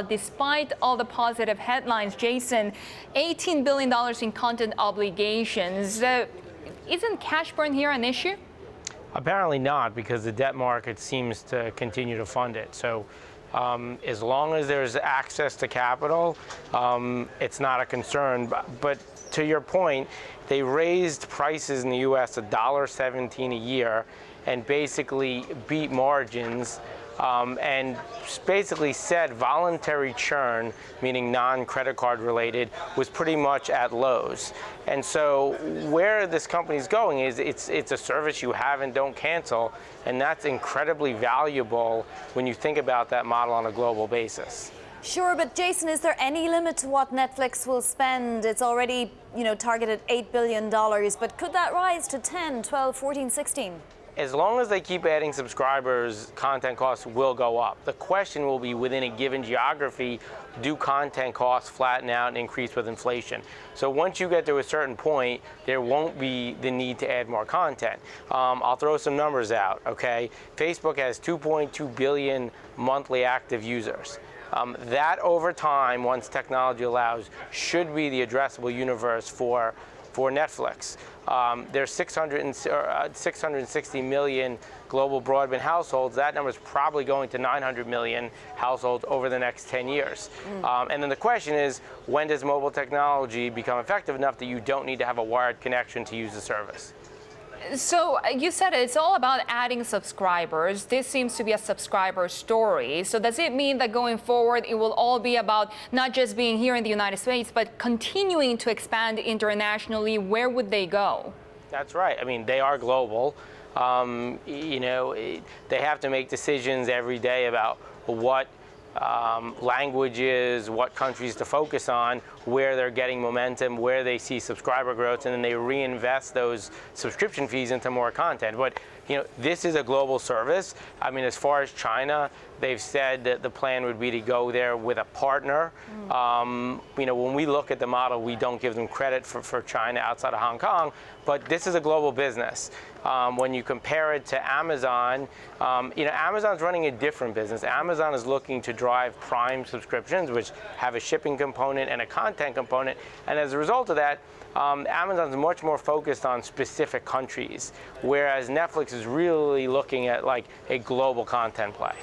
Despite all the positive headlines, Jason, $18 billion in content obligations. Isn't cash burn here an issue? Apparently not, because the debt market seems to continue to fund it. So as long as there's access to capital, it's not a concern. But to your point, they raised prices in the U.S. $1.17 a year and basically beat margins. And basically said voluntary churn, meaning non-credit card related, was pretty much at lows. And so where this company's going is it's a service you have and don't cancel, and that's incredibly valuable when you think about that model on a global basis. Sure, but Jason, is there any limit to what Netflix will spend? It's already, targeted $8 billion, but could that rise to 10, 12, 14, 16? As long as they keep adding subscribers, content costs will go up. The question will be, within a given geography, do content costs flatten out and increase with inflation? So once you get to a certain point, there won't be the need to add more content. I'll throw some numbers out, okay? Facebook has 2.2 billion monthly active users. That over time, once technology allows, should be the addressable universe for Netflix. There's 660 million global broadband households. That number is probably going to 900 million households over the next 10 years. And then the question is, when does mobile technology become effective enough that you don't need to have a wired connection to use the service? So you said it's all about adding subscribers. This seems to be a subscriber story. So does it mean that going forward, it will all be about not just being here in the United States, but continuing to expand internationally? Where would they go? That's right. I mean, they are global. They have to make decisions every day about what languages, what countries to focus on, where they're getting momentum, where they see subscriber growth, and then they reinvest those subscription fees into more content. But this is a global service. I mean, as far as China, they've said that the plan would be to go there with a partner. When we look at the model, we don't give them credit for China outside of Hong Kong, but this is a global business. When you compare it to Amazon, Amazon's running a different business. Amazon is looking to drive Prime subscriptions, which have a shipping component and a content component, and as a result of that, Amazon's much more focused on specific countries, whereas Netflix is really looking at like a global content play.